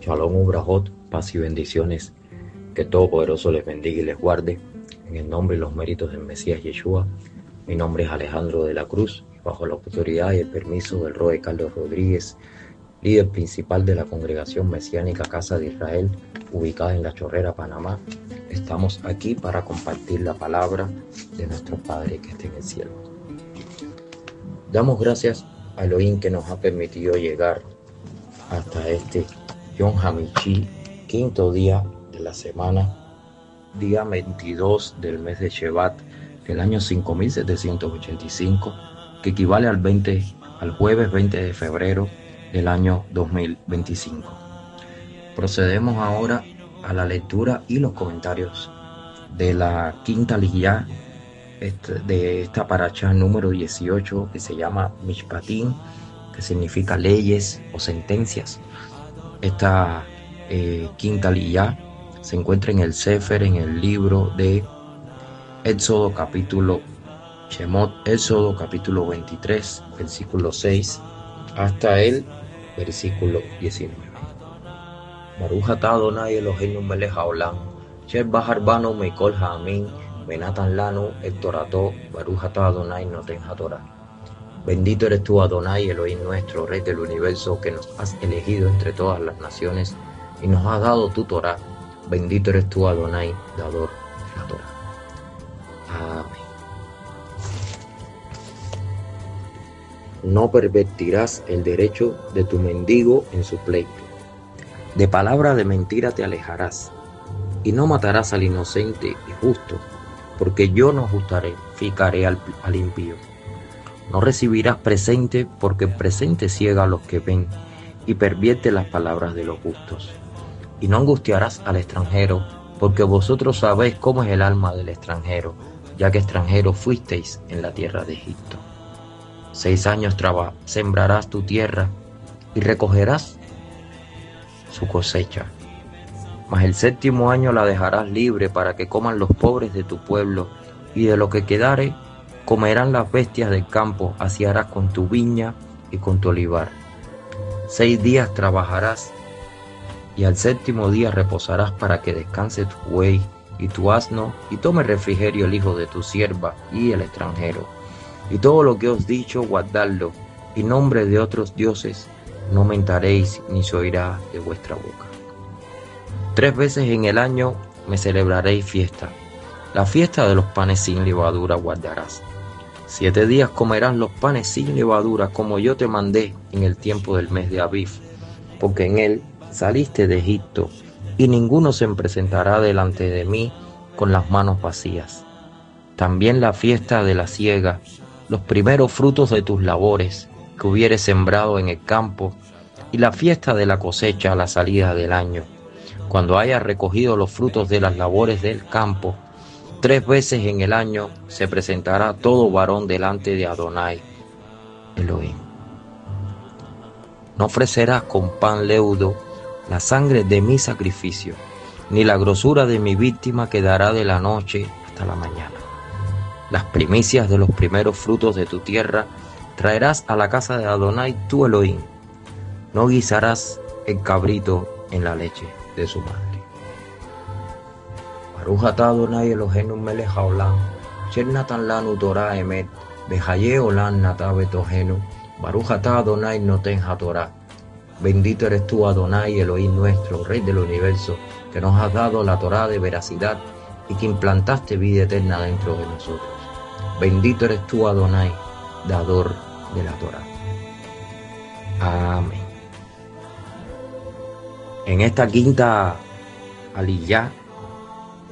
Shalom Ubrajot, paz y bendiciones. Que Todopoderoso les bendiga y les guarde. En el nombre y los méritos del Mesías Yeshua. Mi nombre es Alejandro de la Cruz, bajo la autoridad y el permiso del Roe Carlos Rodríguez, líder principal de la Congregación Mesiánica Casa de Israel, ubicada en La Chorrera, Panamá. Estamos aquí para compartir la palabra de nuestro Padre que está en el cielo. Damos gracias a Elohim que nos ha permitido llegar hasta este Yom Hamishi, quinto día de la semana, día 22 del mes de Shevat del año 5785, que equivale al jueves 20 de febrero del año 2025. Procedemos ahora a la lectura y los comentarios de la quinta liyá de esta parashá número 18, que se llama Mishpatim, que significa leyes o sentencias. Esta quinta liyá se encuentra en el Sefer, en el libro de Éxodo capítulo 23, versículo 6 hasta el versículo 19. Baruch atah Adonai Eloheinu melech haolam, asher bahar banu mikol ha'amim, venatan lanu et torato, Baruch atah Adonai noten hatorah. Bendito eres tú, Adonai, Elohim nuestro, Rey del universo, que nos has elegido entre todas las naciones y nos has dado tu Torah. Bendito eres tú, Adonai, dador de la Torah. Amén. No pervertirás el derecho de tu mendigo en su pleito. De palabra de mentira te alejarás, y no matarás al inocente y justo, porque yo no justificaré al impío. No recibirás presente, porque el presente ciega a los que ven y pervierte las palabras de los justos. Y no angustiarás al extranjero, porque vosotros sabéis cómo es el alma del extranjero, ya que extranjeros fuisteis en la tierra de Egipto. 6 años sembrarás tu tierra y recogerás su cosecha. Mas el 7º año la dejarás libre para que coman los pobres de tu pueblo, y de lo que quedare comerán las bestias del campo, así harás con tu viña y con tu olivar. 6 días trabajarás, y al 7º día reposarás para que descanse tu buey y tu asno, y tome refrigerio el hijo de tu sierva y el extranjero. Y todo lo que os he dicho, guardadlo, y nombre de otros dioses no mentaréis, ni se oirá de vuestra boca. 3 veces en el año me celebraréis fiesta. La fiesta de los panes sin levadura guardarás. 7 días comerás los panes sin levadura, como yo te mandé en el tiempo del mes de Aviv, porque en él saliste de Egipto, y ninguno se presentará delante de mí con las manos vacías. También la fiesta de la siega, los primeros frutos de tus labores que hubieres sembrado en el campo, y la fiesta de la cosecha a la salida del año, cuando hayas recogido los frutos de las labores del campo. 3 veces en el año se presentará todo varón delante de Adonai, Elohim. No ofrecerás con pan leudo la sangre de mi sacrificio, ni la grosura de mi víctima quedará de la noche hasta la mañana. Las primicias de los primeros frutos de tu tierra traerás a la casa de Adonai tu Elohim. No guisarás el cabrito en la leche de su madre. Baruch atah Adonai Eloheinu melech haolam, asher natan lanu Torah emet, behaye olam natah betohenu, Baruch atah Adonai noten hatorah. Bendito eres tú, Adonai, Elohim nuestro, Rey del universo, que nos has dado la Torah de veracidad y que implantaste vida eterna dentro de nosotros. Bendito eres tú, Adonai, dador de la Torah. Amén. En esta quinta aliyá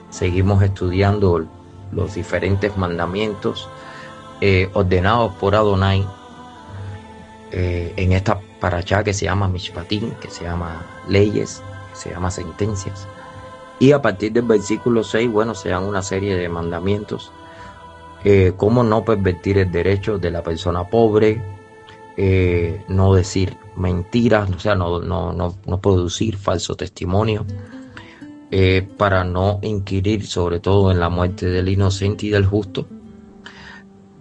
seguimos estudiando los diferentes mandamientos ordenados por Adonai en esta parashá que se llama Mishpatim, que se llama leyes, que se llama sentencias. Y a partir del versículo 6, se dan una serie de mandamientos. Cómo no pervertir el derecho de la persona pobre, no decir mentiras, no producir falso testimonio, para no inquirir sobre todo en la muerte del inocente y del justo.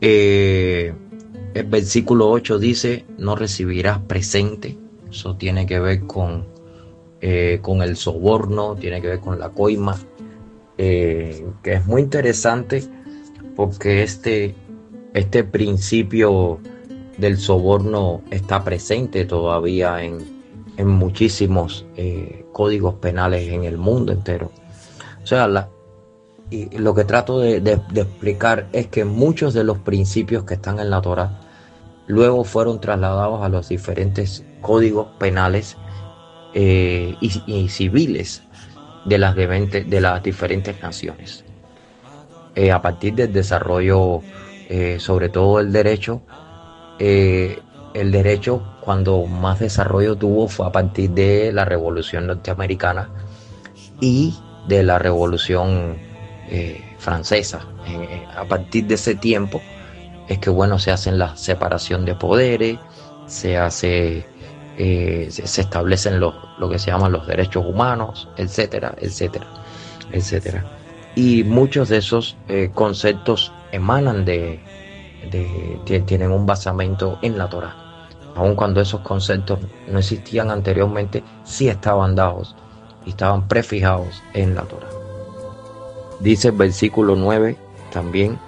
El versículo 8 dice: no recibirás presente. Eso tiene que ver con con el soborno, tiene que ver con la coima, que es muy interesante porque este principio del soborno está presente todavía en muchísimos códigos penales en el mundo entero. O sea, y lo que trato de explicar es que muchos de los principios que están en la Torá luego fueron trasladados a los diferentes códigos penales y civiles de las diferentes naciones. A partir del desarrollo, sobre todo el derecho cuando más desarrollo tuvo fue a partir de la Revolución Norteamericana y de la Revolución Francesa. A partir de ese tiempo es que se hacen la separación de poderes, se establecen lo que se llaman los derechos humanos, etcétera, etcétera, etcétera. Y muchos de esos conceptos emanan tienen un basamento en la Torá. Aun cuando esos conceptos no existían anteriormente, sí estaban dados y estaban prefijados en la Torá. Dice el versículo 9 también,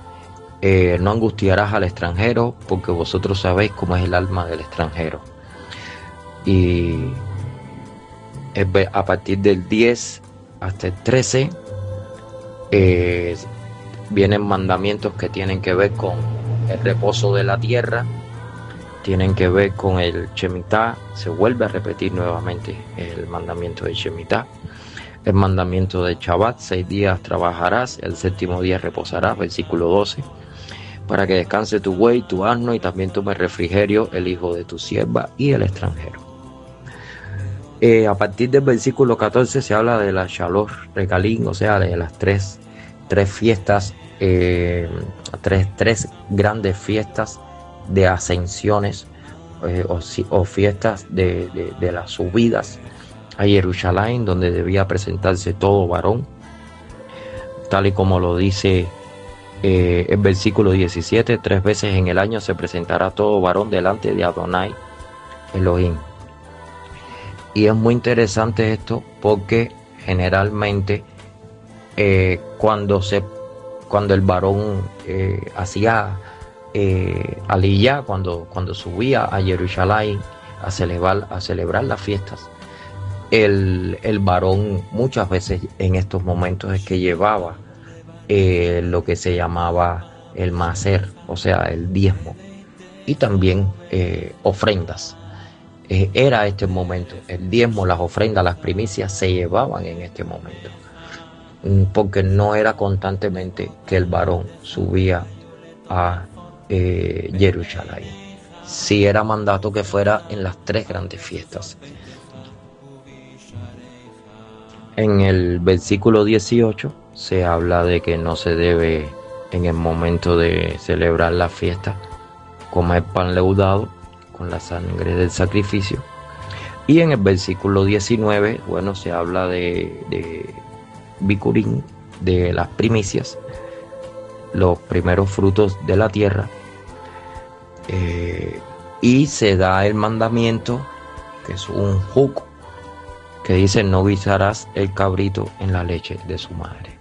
no angustiarás al extranjero, porque vosotros sabéis cómo es el alma del extranjero. Y a partir del 10 hasta el 13 vienen mandamientos que tienen que ver con el reposo de la tierra, tienen que ver con el Shemitah. Se vuelve a repetir nuevamente el mandamiento de Shemitah. El mandamiento de Shabbat, 6 días trabajarás, el séptimo día reposarás, versículo 12, para que descanse tu buey, tu asno, y también tome refrigerio el hijo de tu sierva y el extranjero. A partir del versículo 14 se habla de la Shalosh Regalim, o sea, de las tres fiestas, tres grandes fiestas de ascensiones o fiestas de las subidas a Jerusalén, donde debía presentarse todo varón, tal y como lo dice el versículo 17, 3 veces en el año se presentará todo varón delante de Adonai Elohim. Y es muy interesante esto porque generalmente cuando el varón hacía aliyá, cuando subía a Jerusalén a celebrar las fiestas, el varón muchas veces en estos momentos es que llevaba lo que se llamaba el maser, o sea, el diezmo, y también ofrendas. Era este momento, el diezmo, las ofrendas, las primicias se llevaban en este momento, porque no era constantemente que el varón subía a Jerusalén. Sí era mandato que fuera en las 3 grandes fiestas. En el versículo 18 se habla de que no se debe, en el momento de celebrar la fiesta, comer pan leudado con la sangre del sacrificio. Y en el versículo 19, se habla de Bikurim, de las primicias, los primeros frutos de la tierra, y se da el mandamiento, que es un juk, que dice: no guisarás el cabrito en la leche de su madre.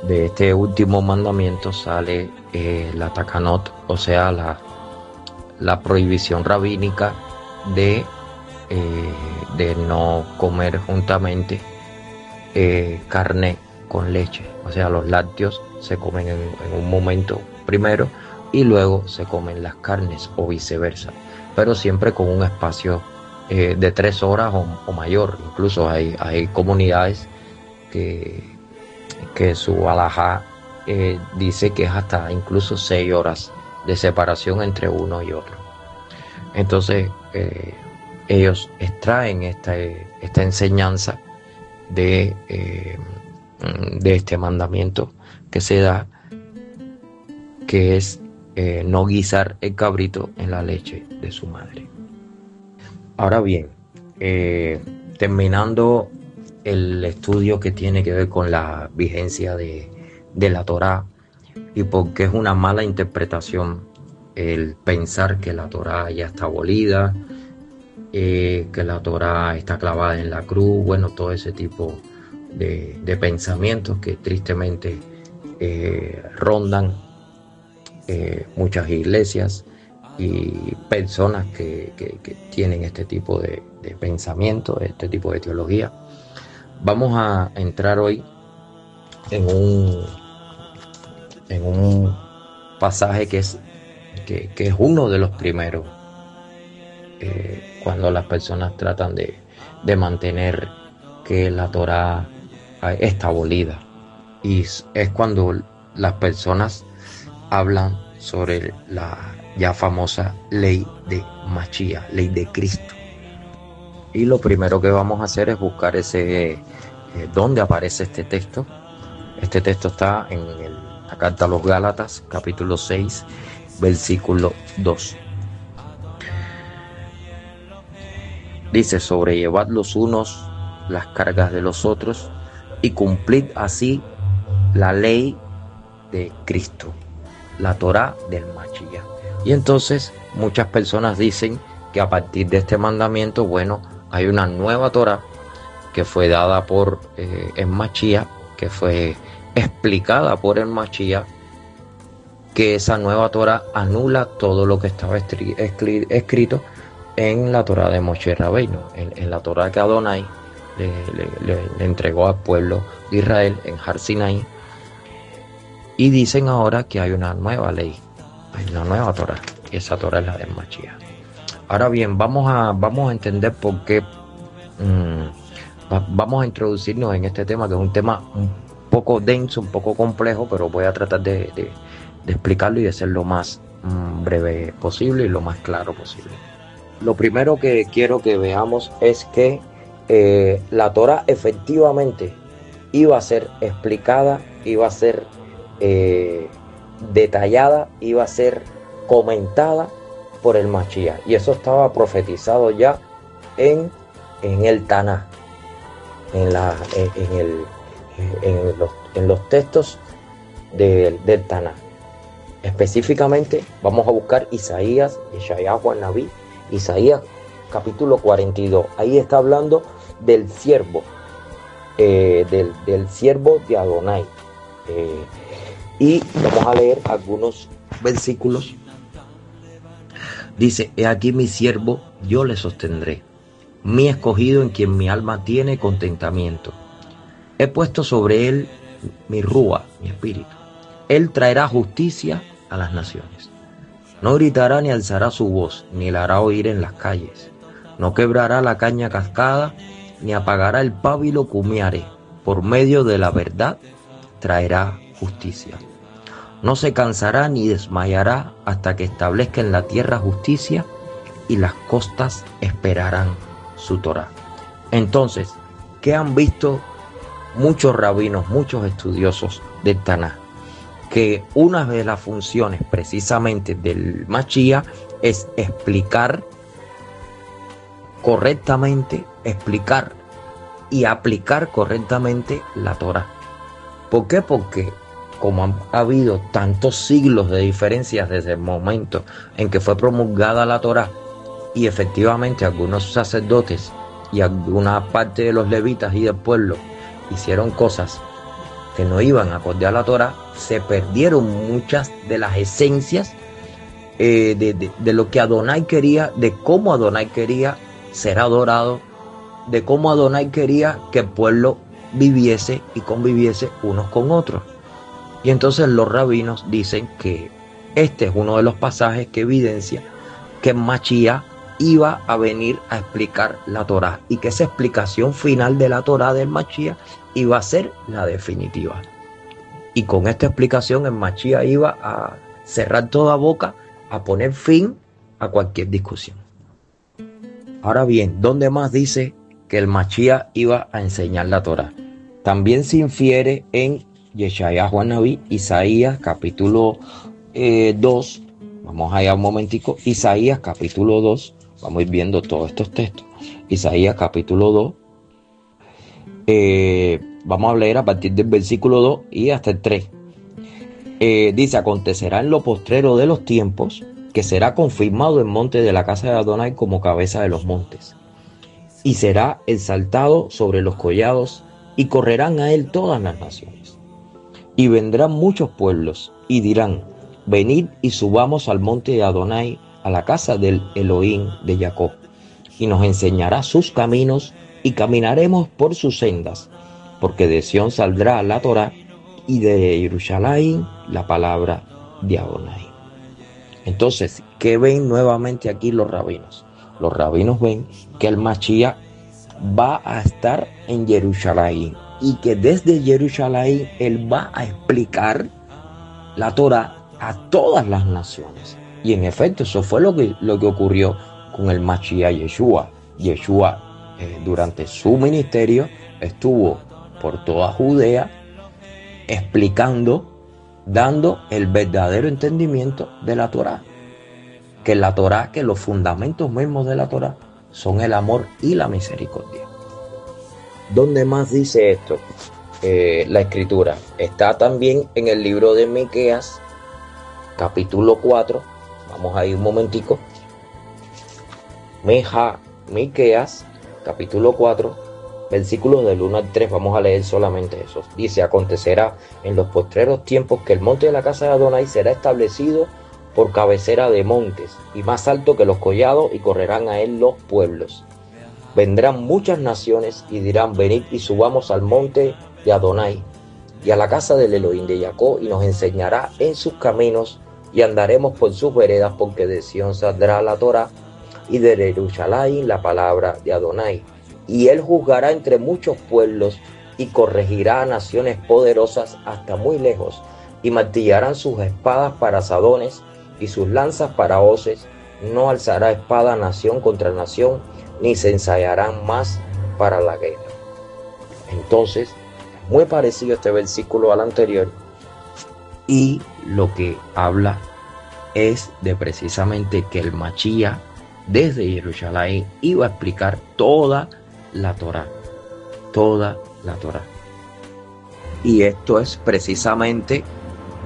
De este último mandamiento sale la takanot, o sea, la prohibición rabínica de no comer juntamente carne con leche. O sea, los lácteos se comen en un momento primero y luego se comen las carnes, o viceversa, pero siempre con un espacio de 3 horas o mayor. Incluso hay comunidades que su alajá dice que es hasta incluso 6 horas de separación entre uno y otro. Entonces ellos extraen esta enseñanza de este mandamiento que se da, que es no guisar el cabrito en la leche de su madre. Ahora bien, terminando el estudio que tiene que ver con la vigencia de la Torá, y porque es una mala interpretación el pensar que la Torá ya está abolida, que la Torá está clavada en la cruz, bueno, todo ese tipo de pensamientos que tristemente rondan muchas iglesias y personas que tienen este tipo de pensamiento, este tipo de teología. Vamos a entrar hoy en un pasaje que es uno de los primeros cuando las personas tratan de mantener que la Torá está abolida, y es cuando las personas hablan sobre la ya famosa ley de Mashiach, ley de Cristo. Y lo primero que vamos a hacer es buscar dónde aparece este texto. Este texto está en la carta a los Gálatas, capítulo 6, versículo 2. Dice: sobrellevad los unos las cargas de los otros y cumplid así la ley de Cristo, la Torá del Mashiach. Y entonces muchas personas dicen que a partir de este mandamiento, bueno, hay una nueva Torá que fue dada por el Mashiach, que fue explicada por el Mashiach, que esa nueva Torá anula todo lo que estaba escrito en la Torá de Moshe Rabbeinu, en la Torá que Adonai le entregó al pueblo de Israel en Har Sinaí. Y dicen ahora que hay una nueva ley, hay una nueva Torá, y esa Torá es la del Mashiach. Ahora bien, vamos a entender por qué, vamos a introducirnos en este tema, que es un tema un poco denso, un poco complejo, pero voy a tratar de explicarlo y de ser lo más breve posible y lo más claro posible. Lo primero que quiero que veamos es que la Torá efectivamente iba a ser explicada, iba a ser detallada, iba a ser comentada por el Mashiach, y eso estaba profetizado ya en el Tanaj, en los textos del Tanaj. Específicamente vamos a buscar Isaías, Yeshayahu Naví, Isaías capítulo 42. Ahí está hablando del siervo, del siervo de Adonai. Y vamos a leer algunos versículos. Dice: he aquí mi siervo, yo le sostendré, mi escogido en quien mi alma tiene contentamiento. He puesto sobre él mi rúa, mi espíritu. Él traerá justicia a las naciones. No gritará ni alzará su voz, ni la hará oír en las calles. No quebrará la caña cascada, ni apagará el pábilo cumiare. Por medio de la verdad traerá justicia. No se cansará ni desmayará hasta que establezca en la tierra justicia, y las costas esperarán su Torá. Entonces, ¿qué han visto muchos rabinos, muchos estudiosos del Tanaj? Que una de las funciones precisamente del Mashiach es explicar correctamente, explicar y aplicar correctamente la Torá. ¿Por qué? Porque como han habido tantos siglos de diferencias desde el momento en que fue promulgada la Torá, y efectivamente algunos sacerdotes y alguna parte de los levitas y del pueblo hicieron cosas que no iban acorde a la Torá, se perdieron muchas de las esencias de lo que Adonai quería, de cómo Adonai quería ser adorado, de cómo Adonai quería que el pueblo viviese y conviviese unos con otros. Y entonces los rabinos dicen que este es uno de los pasajes que evidencia que Mashiach iba a venir a explicar la Torá, y que esa explicación final de la Torá del Mashiach iba a ser la definitiva. Y con esta explicación el Mashiach iba a cerrar toda boca, a poner fin a cualquier discusión. Ahora bien, ¿dónde más dice que el Mashiach iba a enseñar la Torá? También se infiere en Yeshayahu Naví, Isaías capítulo 2. Vamos allá un momentico. Isaías capítulo 2. Vamos a ir viendo todos estos textos. Isaías capítulo 2. Vamos a leer a partir del versículo 2 y hasta el 3. Dice: acontecerá en lo postrero de los tiempos que será confirmado en monte de la casa de Adonai como cabeza de los montes, y será exaltado sobre los collados, y correrán a él todas las naciones. Y vendrán muchos pueblos, y dirán: venid y subamos al monte de Adonai, a la casa del Elohim de Jacob, y nos enseñará sus caminos, y caminaremos por sus sendas, porque de Sión saldrá la Torá, y de Jerusalén la palabra de Adonai. Entonces, ¿qué ven nuevamente aquí los rabinos? Los rabinos ven que el Mashiach va a estar en Jerusalén, y que desde Jerusalén él va a explicar la Torá a todas las naciones. Y en efecto, eso fue lo que ocurrió con el Mashiach Yeshua. Yeshua, durante su ministerio, estuvo por toda Judea explicando, dando el verdadero entendimiento de la Torá. Que la Torá, que los fundamentos mismos de la Torá son el amor y la misericordia. ¿Dónde más dice esto? La escritura está también en el libro de Miqueas, capítulo 4. Vamos a ir un momentico. Miqueas, capítulo 4, versículos del 1 al 3. Vamos a leer solamente eso. Dice: acontecerá en los postreros tiempos que el monte de la casa de Adonai será establecido por cabecera de montes, y más alto que los collados, y correrán a él los pueblos. Vendrán muchas naciones y dirán: venid y subamos al monte de Adonai, y a la casa del Elohim de Jacob, y nos enseñará en sus caminos, y andaremos por sus veredas, porque de Sión saldrá la Torá, y de Jerusalén la palabra de Adonai. Y él juzgará entre muchos pueblos, y corregirá a naciones poderosas hasta muy lejos, y martillarán sus espadas para asadones, y sus lanzas para hoces. No alzará espada nación contra nación, ni se ensayarán más para la guerra. Entonces, muy parecido este versículo al anterior, y lo que habla es de precisamente que el Mashiach desde Jerusalén iba a explicar toda la Torá, y esto es precisamente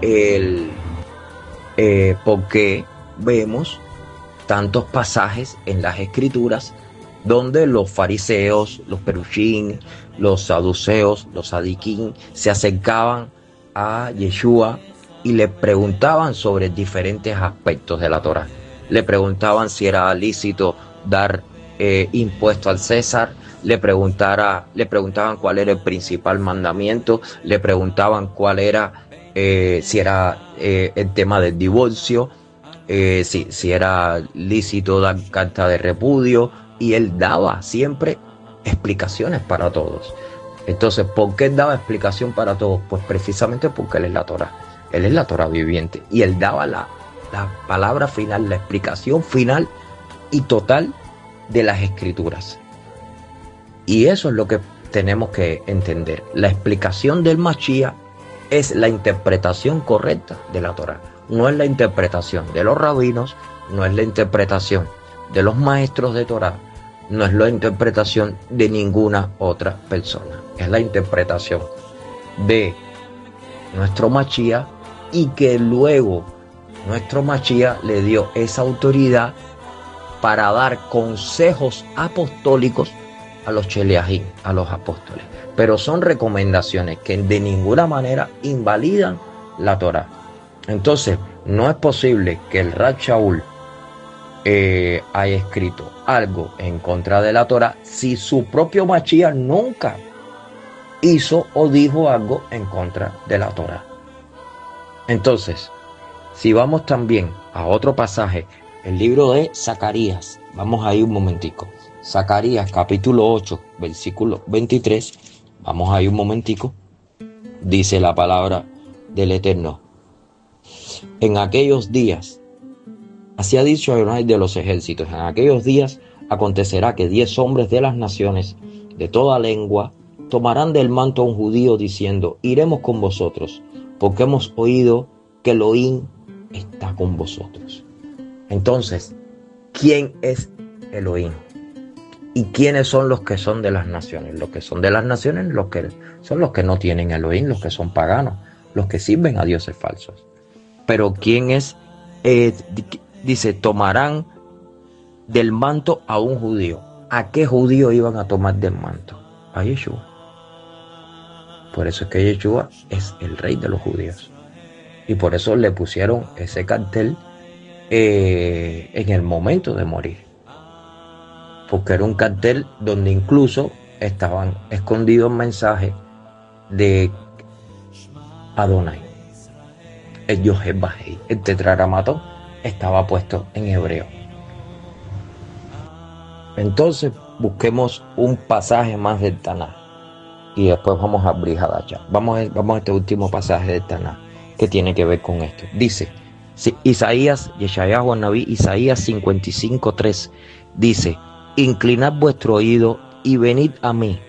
el porque vemos tantos pasajes en las escrituras donde los fariseos, los perushim, los saduceos, los sadiquín se acercaban a Yeshua y le preguntaban sobre diferentes aspectos de la Torá. Le preguntaban si era lícito dar impuesto al César, le preguntaban cuál era el principal mandamiento, le preguntaban cuál era, si era el tema del divorcio, si era lícito dar carta de repudio, y él daba siempre explicaciones para todos. Entonces, ¿por qué él daba explicación para todos? Pues precisamente porque él es la Torá. Él es la Torá viviente, y él daba la palabra final, la explicación final y total de las escrituras. Y eso es lo que tenemos que entender. La explicación del Mashiach es la interpretación correcta de la Torá. No es la interpretación de los rabinos, no es la interpretación de los maestros de Torá, no es la interpretación de ninguna otra persona. Es la interpretación de nuestro Mashiach, y que luego nuestro Mashiach le dio esa autoridad para dar consejos apostólicos a los cheliahim, a los apóstoles. Pero son recomendaciones que de ninguna manera invalidan la Torá. Entonces, no es posible que el Rab Shaul haya escrito algo en contra de la Torá si su propio Mashiach nunca hizo o dijo algo en contra de la Torá. Entonces, si vamos también a otro pasaje, el libro de Zacarías, vamos ahí un momentico. Zacarías capítulo 8, versículo 23, vamos ahí un momentico. Dice la palabra del Eterno: en aquellos días, así ha dicho Adonai de los ejércitos, en aquellos días acontecerá que 10 hombres de las naciones, de toda lengua, tomarán del manto a un judío diciendo: iremos con vosotros, porque hemos oído que Elohim está con vosotros. Entonces, ¿quién es Elohim? ¿Y quiénes son los que son de las naciones? Los que son de las naciones son los que no tienen Elohim, los que son paganos, los que sirven a dioses falsos. Pero ¿quién es dice, tomarán del manto a un judío. ¿A qué judío iban a tomar del manto? A Yeshua. Por eso es que Yeshua es el rey de los judíos. Y por eso le pusieron ese cartel en el momento de morir. Porque era un cartel donde incluso estaban escondidos mensajes de Adonai. El Yod Vahei, el tetragramatón, estaba puesto en hebreo. Entonces busquemos un pasaje más del Tanaj y después vamos a abrir Hadassah. Vamos a este último pasaje del Tanaj que tiene que ver con esto. Dice Isaías, Yeshayahu Naví, Isaías 55:3, dice, inclinad vuestro oído y venid a mí,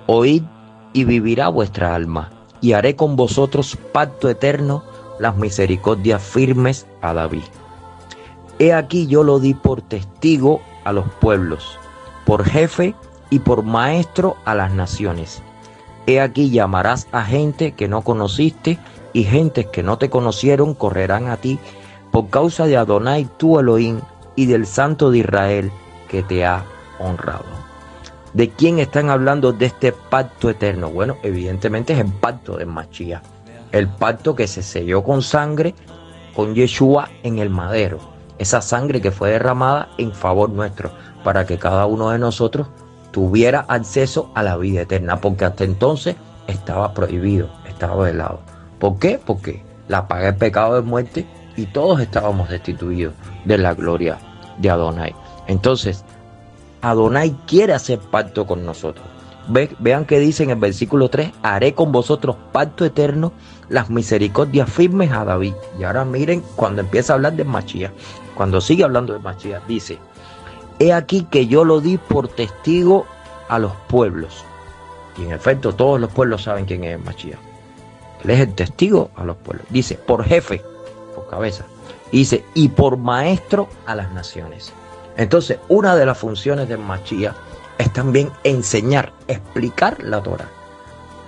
oíd y vivirá vuestra alma, y haré con vosotros pacto eterno, las misericordias firmes a David. He aquí yo lo di por testigo a los pueblos, por jefe y por maestro a las naciones. He aquí llamarás a gente que no conociste, y gentes que no te conocieron correrán a ti por causa de Adonai tu Elohim y del Santo de Israel que te ha honrado. ¿De quién están hablando de este pacto eterno? Bueno, evidentemente es el pacto de Mashiach, el pacto que se selló con sangre, con Yeshua en el madero, esa sangre que fue derramada en favor nuestro, para que cada uno de nosotros tuviera acceso a la vida eterna, porque hasta entonces estaba prohibido, estaba velado. ¿Por qué? Porque la paga del pecado es muerte y todos estábamos destituidos de la gloria de Adonai. Entonces, Adonai quiere hacer pacto con nosotros. Vean que dice en el versículo 3, haré con vosotros pacto eterno, las misericordias firmes a David. Y ahora miren cuando empieza a hablar de Mashiach, cuando sigue hablando de Mashiach, dice, he aquí que yo lo di por testigo a los pueblos. Y en efecto, todos los pueblos saben quién es Mashiach. Él es el testigo a los pueblos. Dice, por jefe, por cabeza. Dice, y por maestro a las naciones. Entonces, una de las funciones de Mashiach es también enseñar, explicar la Torah.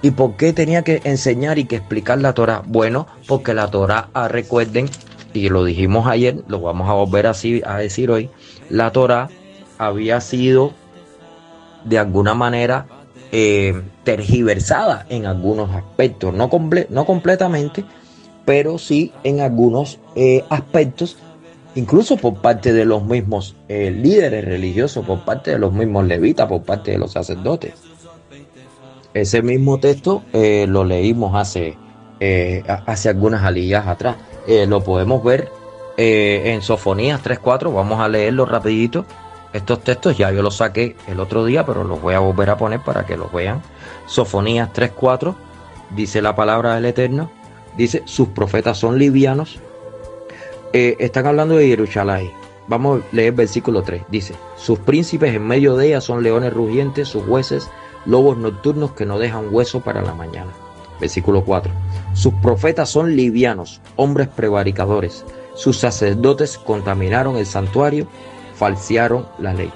¿Y por qué tenía que enseñar y que explicar la Torah? Bueno, porque la Torah, recuerden, y lo dijimos ayer, lo vamos a volver a decir hoy, la Torah había sido de alguna manera tergiversada en algunos aspectos, no completamente, pero sí en algunos aspectos, incluso por parte de los mismos líderes religiosos, por parte de los mismos levitas, por parte de los sacerdotes. Ese mismo texto lo leímos hace algunas aliyahs atrás. Lo podemos ver en Sofonías 3:4. Vamos a leerlo rapidito. Estos textos ya yo los saqué el otro día, pero los voy a volver a poner para que los vean. Sofonías 3:4, dice la palabra del Eterno, dice, sus profetas son livianos. Están hablando de Jerusalén. Vamos a leer versículo 3. Dice, sus príncipes en medio de ella son leones rugientes, sus jueces, lobos nocturnos que no dejan hueso para la mañana. Versículo 4. Sus profetas son livianos, hombres prevaricadores. Sus sacerdotes contaminaron el santuario, falsearon la ley.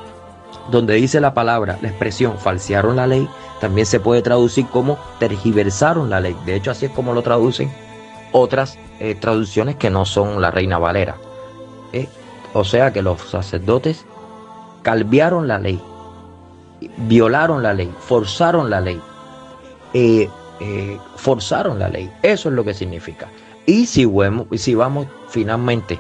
Donde dice la palabra, la expresión falsearon la ley, también se puede traducir como tergiversaron la ley. De hecho, así es como lo traducen otras traducciones que no son la Reina Valera. O sea que los sacerdotes calviaron la ley, violaron la ley, forzaron la ley, forzaron la ley. Eso es lo que significa. Y si vamos finalmente,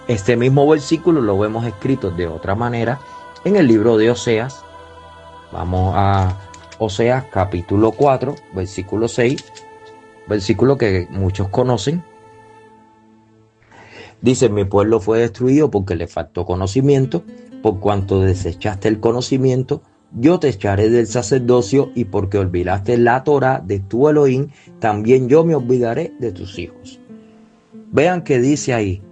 este mismo versículo lo vemos escrito de otra manera en el libro de Oseas. Vamos a Oseas capítulo 4, versículo 6, versículo que muchos conocen. Dice, mi pueblo fue destruido porque le faltó conocimiento, por cuanto desechaste el conocimiento, yo te echaré del sacerdocio, y porque olvidaste la Torah de tu Elohim, también yo me olvidaré de tus hijos. Vean que dice ahí,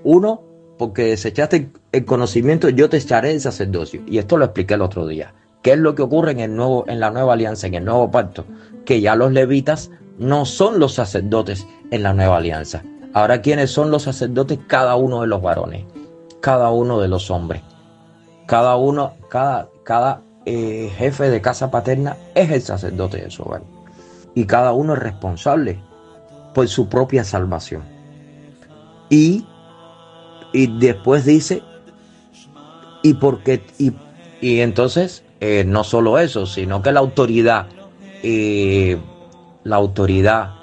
uno, porque desechaste el conocimiento, yo te echaré del sacerdocio. Y esto lo expliqué el otro día. ¿Qué es lo que ocurre en la nueva alianza, en el nuevo pacto? Que ya los levitas no son los sacerdotes en la nueva alianza. Ahora, ¿quiénes son los sacerdotes? Cada uno de los varones, cada uno de los hombres, cada jefe de casa paterna es el sacerdote de su hogar. Y cada uno es responsable por su propia salvación. Y Y después dice, y porque, y entonces, no solo eso, sino que eh, la autoridad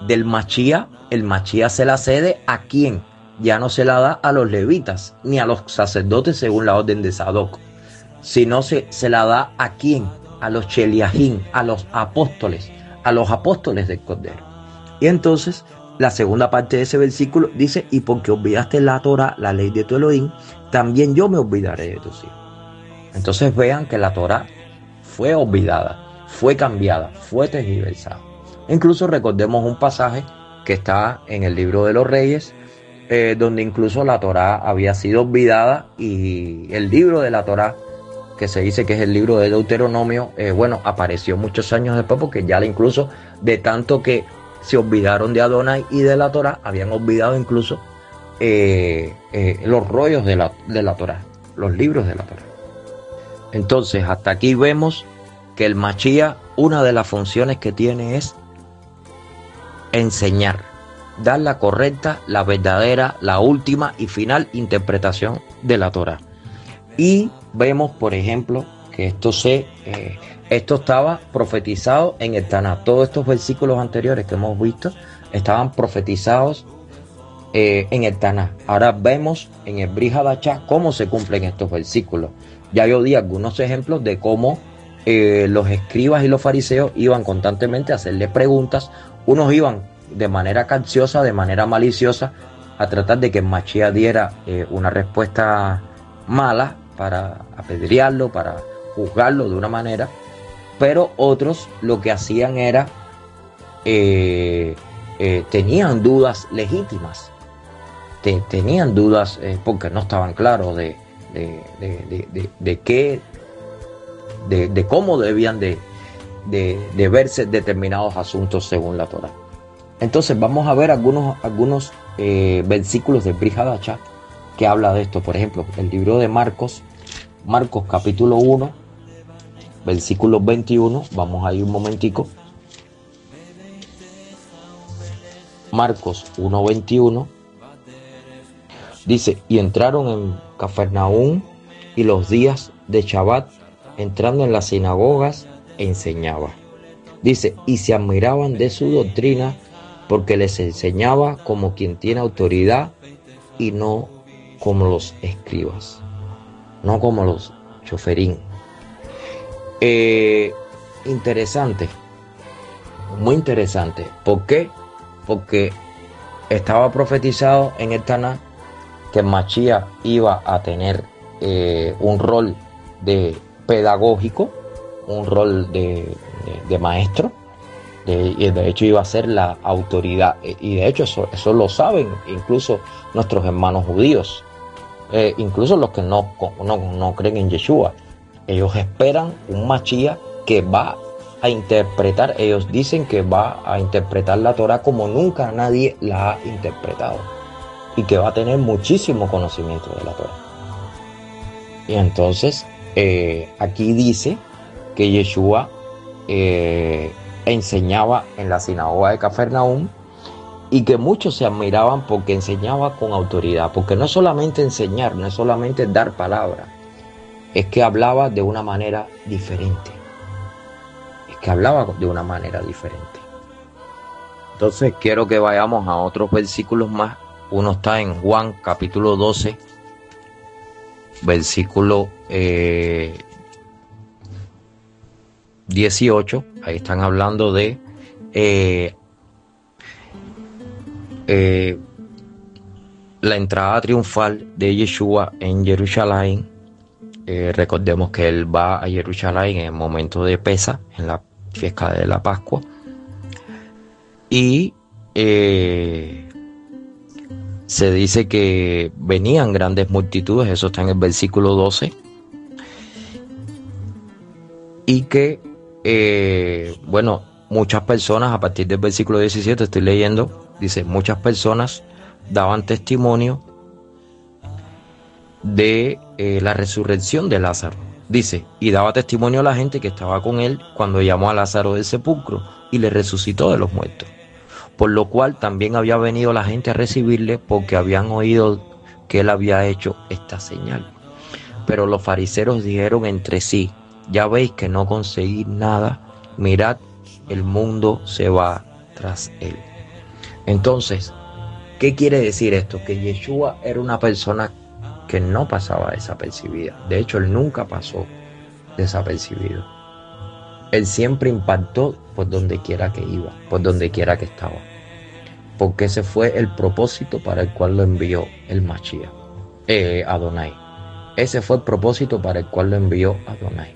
del Machía, el Machía se la cede ¿a quién? Ya no se la da a los levitas, ni a los sacerdotes según la orden de Sadoc, sino se la da ¿a quién? A los Cheliajín, a los apóstoles del Cordero. Y entonces, la segunda parte de ese versículo dice, y porque olvidaste la Torah, la ley de tu Elohim, también yo me olvidaré de tus hijos. Entonces vean que la Torah fue olvidada, fue cambiada, fue tergiversada. Incluso recordemos un pasaje que está en el libro de los Reyes, donde incluso la Torah había sido olvidada, y el libro de la Torah, que se dice que es el libro de Deuteronomio, apareció muchos años después, porque ya incluso de tanto que se olvidaron de Adonai y de la Torah, habían olvidado incluso los rollos de la Torah, los libros de la Torah. Entonces, hasta aquí vemos que el Machía, una de las funciones que tiene es enseñar, dar la correcta, la verdadera, la última y final interpretación de la Torah. Y vemos, por ejemplo, que esto estaba profetizado en el Tanaj. Todos estos versículos anteriores que hemos visto estaban profetizados en el Tanaj. Ahora vemos en el Brit Hadashah cómo se cumplen estos versículos. Ya yo di algunos ejemplos de cómo los escribas y los fariseos iban constantemente a hacerle preguntas. Unos iban de manera capciosa, de manera maliciosa, a tratar de que el Machía diera una respuesta mala para apedrearlo, para juzgarlo de una manera. Pero otros lo que hacían era, tenían dudas legítimas, tenían dudas porque no estaban claros de cómo debían de verse determinados asuntos según la Torah. Entonces vamos a ver algunos versículos del Brit Hadashah que habla de esto. Por ejemplo, el libro de Marcos capítulo 1, versículo 21. Vamos ahí un momentico. Marcos 1:21 dice, y entraron en Cafarnaúm, y los días de Shabbat, entrando en las sinagogas, enseñaba. Dice, y se admiraban de su doctrina, porque les enseñaba como quien tiene autoridad, y no como los escribas, no como los choferín. Interesante, muy interesante. ¿Por qué? Porque estaba profetizado en el Tanaj que Machía iba a tener un rol de pedagógico, un rol de maestro, y de hecho iba a ser la autoridad, y de hecho eso lo saben incluso nuestros hermanos judíos, incluso los que no creen en Yeshua. Ellos esperan un Machía que va a interpretar, ellos dicen que va a interpretar la Torah como nunca nadie la ha interpretado, y que va a tener muchísimo conocimiento de la Torah. Y entonces aquí dice que Yeshua enseñaba en la sinagoga de Cafarnaúm, y que muchos se admiraban porque enseñaba con autoridad, porque no es solamente enseñar, no es solamente dar palabra, es que hablaba de una manera diferente. Entonces quiero que vayamos a otros versículos más. Uno está en Juan capítulo 12, versículo 18. Ahí están hablando de la entrada triunfal de Yeshua en Jerusalén. Recordemos que él va a Jerusalén en el momento de Pesa, en la fiesta de la Pascua, y se dice que venían grandes multitudes, eso está en el versículo 12, y que muchas personas, a partir del versículo 17 estoy leyendo, dice, muchas personas daban testimonio de la resurrección de Lázaro. Dice, y daba testimonio a la gente que estaba con él cuando llamó a Lázaro del sepulcro y le resucitó de los muertos. Por lo cual también había venido la gente a recibirle, porque habían oído que él había hecho esta señal. Pero los fariseos dijeron entre sí: ya veis que no conseguís nada, mirad, el mundo se va tras él. Entonces, ¿qué quiere decir esto? Que Yeshua era una persona que no pasaba desapercibida. De hecho, él nunca pasó desapercibido. Él siempre impactó por donde quiera que iba, por donde quiera que estaba. Porque ese fue el propósito para el cual lo envió el Mashiach, Adonai. Ese fue el propósito para el cual lo envió Adonai.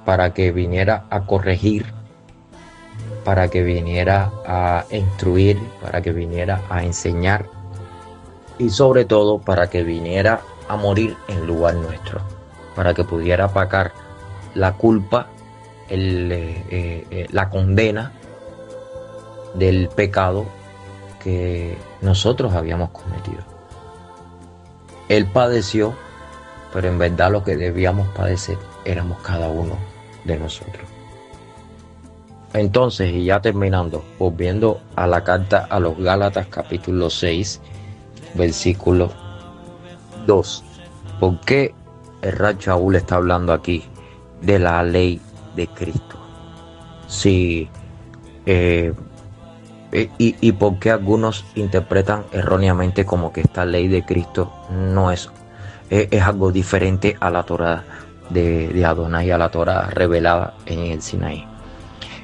Para que viniera a corregir, para que viniera a instruir, para que viniera a enseñar y sobre todo para que viniera a morir en lugar nuestro, para que pudiera pagar la culpa, la condena del pecado que nosotros habíamos cometido. Él padeció, pero en verdad lo que debíamos padecer éramos cada uno de nosotros. Entonces, y ya terminando, volviendo a la carta a los Gálatas capítulo 6, versículo 2. ¿Por qué el Rab Shaul está hablando aquí de la ley de Cristo? Sí, y por qué algunos interpretan erróneamente como que esta ley de Cristo no es algo diferente a la Torá de Adonai, a la Torá revelada en el Sinaí.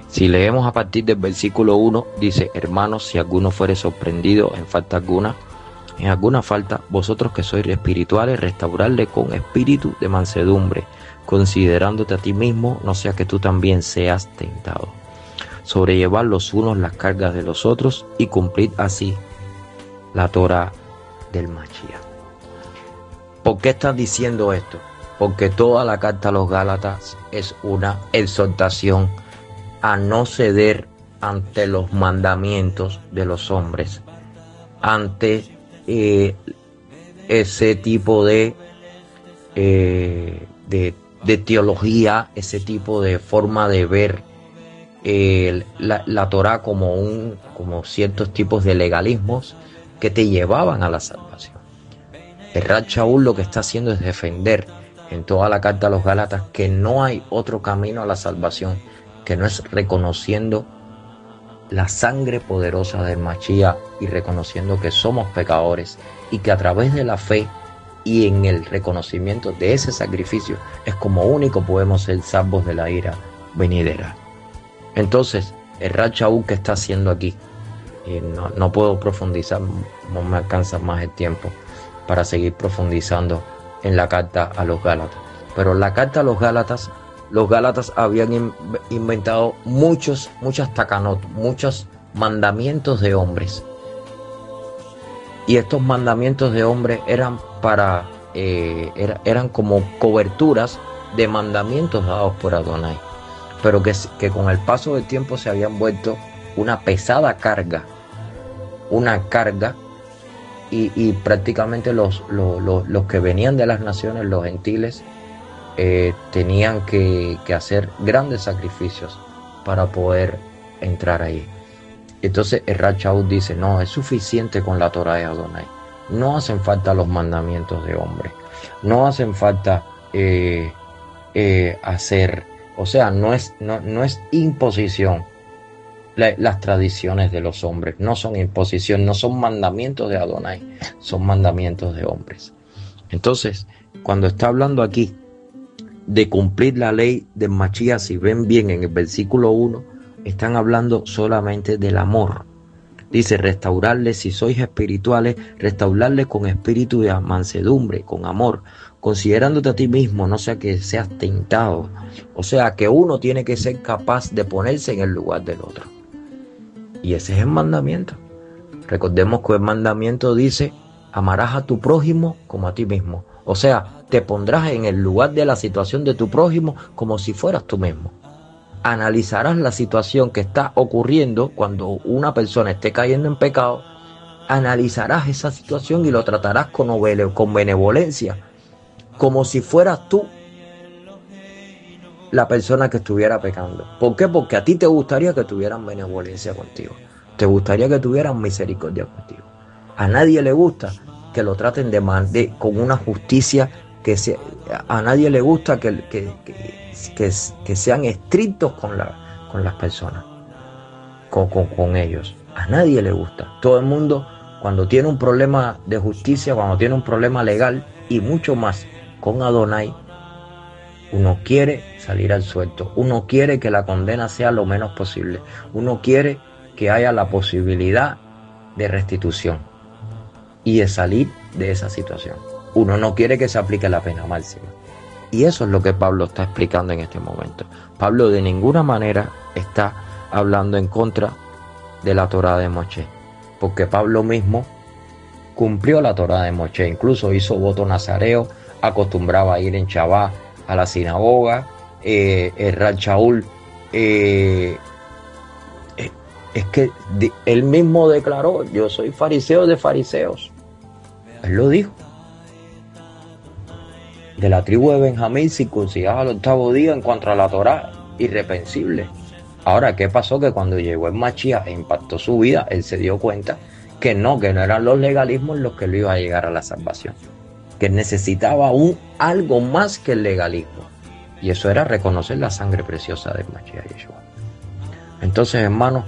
Si leemos a partir del versículo 1, dice: hermanos, si alguno fuere sorprendido en alguna falta, vosotros que sois espirituales, restaurarle con espíritu de mansedumbre, considerándote a ti mismo, no sea que tú también seas tentado. Sobrellevad los unos las cargas de los otros y cumplid así la Torá del Mashiach. ¿Por qué estás diciendo esto? Porque toda la carta a los Gálatas es una exhortación a no ceder ante los mandamientos de los hombres, ante ese tipo de teología, ese tipo de forma de ver la Torá como ciertos tipos de legalismos que te llevaban a la salvación. El Rab Shaul lo que está haciendo es defender en toda la carta a los Gálatas que no hay otro camino a la salvación que no es reconociendo la sangre poderosa del Mashiach y reconociendo que somos pecadores y que a través de la fe y en el reconocimiento de ese sacrificio es como único podemos ser salvos de la ira venidera. Entonces, el Rab Shaul que está haciendo aquí, no puedo profundizar, no me alcanza más el tiempo para seguir profundizando en la carta a los Gálatas. Pero en la carta a los Gálatas habían inventado muchas takanot, muchos mandamientos de hombres. Y estos mandamientos de hombres eran eran como coberturas de mandamientos dados por Adonai, pero que con el paso del tiempo se habían vuelto una pesada carga, y prácticamente los que venían de las naciones, los gentiles, tenían que hacer grandes sacrificios para poder entrar ahí. Entonces el Rab Shaul dice: no, es suficiente con la Torá de Adonai, no hacen falta los mandamientos de hombre, no hacen falta hacer, o sea, no es imposición. Las tradiciones de los hombres no son imposición, no son mandamientos de Adonai, son mandamientos de hombres. Entonces, cuando está hablando aquí de cumplir la ley del Mashiach, si ven bien en el versículo 1, están hablando solamente del amor. Dice: restaurarle, si sois espirituales, restaurarle con espíritu de mansedumbre, con amor, considerándote a ti mismo, no sea que seas tentado. O sea, que uno tiene que ser capaz de ponerse en el lugar del otro. Y ese es el mandamiento. Recordemos que el mandamiento dice: amarás a tu prójimo como a ti mismo. O sea, te pondrás en el lugar de la situación de tu prójimo como si fueras tú mismo. Analizarás la situación que está ocurriendo cuando una persona esté cayendo en pecado. Analizarás esa situación y lo tratarás con benevolencia, como si fueras tú la persona que estuviera pecando. ¿Por qué? Porque a ti te gustaría que tuvieran benevolencia contigo. Te gustaría que tuvieran misericordia contigo. A nadie le gusta que lo traten con una justicia a nadie le gusta que sean estrictos con las personas, con ellos. A nadie le gusta. Todo el mundo, cuando tiene un problema de justicia, cuando tiene un problema legal y mucho más con Adonai, uno quiere salir al suelto, uno quiere que la condena sea lo menos posible, uno quiere que haya la posibilidad de restitución y de salir de esa situación. Uno no quiere que se aplique la pena máxima. Y eso es lo que Pablo está explicando en este momento. Pablo de ninguna manera está hablando en contra de la Torá de Moshe, porque Pablo mismo cumplió la Torá de Moshe, incluso hizo voto nazareo, acostumbraba a ir en Shabbat a la sinagoga, el Rab Shaul, es que él mismo declaró: yo soy fariseo de fariseos. Él lo dijo. De la tribu de Benjamín, circuncidado al 8º día en cuanto a la Torá, irreprensible. Ahora, ¿qué pasó? Que cuando llegó el Mashiach e impactó su vida, él se dio cuenta que no eran los legalismos los que lo iban a llegar a la salvación, que necesitaba algo más que el legalismo, y eso era reconocer la sangre preciosa del Mashiach Yeshua. Entonces, hermanos,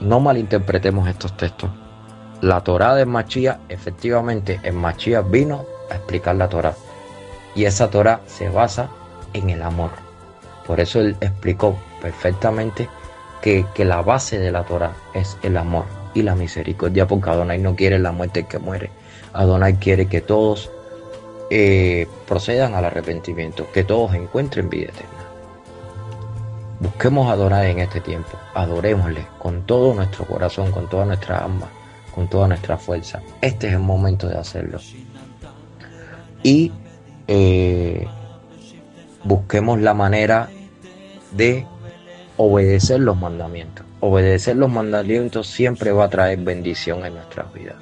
no malinterpretemos estos textos. La Torá del Mashiach, efectivamente, el Mashiach vino a explicar la Torá, y esa Torá se basa en el amor. Por eso él explicó perfectamente que la base de la Torá es el amor y la misericordia, porque Adonai no quiere la muerte del que muere. Adonai quiere que todos procedan al arrepentimiento, que todos encuentren vida eterna. Busquemos a Adonai en este tiempo, adorémosle con todo nuestro corazón, con toda nuestra alma, con toda nuestra fuerza. Este es el momento de hacerlo. Y busquemos la manera de obedecer los mandamientos. Obedecer los mandamientos siempre va a traer bendición en nuestras vidas.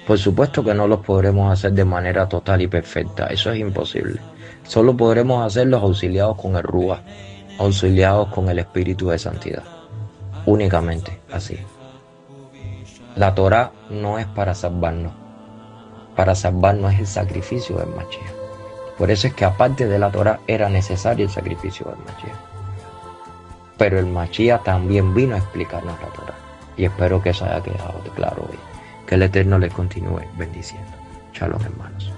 Por supuesto que no los podremos hacer de manera total y perfecta, eso es imposible. Solo podremos hacerlos auxiliados con el Ruach, auxiliados con el Espíritu de Santidad. Únicamente así. La Torá no es para salvarnos. Para salvarnos es el sacrificio del Mashiach. Por eso es que aparte de la Torá era necesario el sacrificio del Mashiach. Pero el Mashiach también vino a explicarnos la Torá. Y espero que eso haya quedado claro hoy. Que el Eterno les continúe bendiciendo. Shalom, hermanos.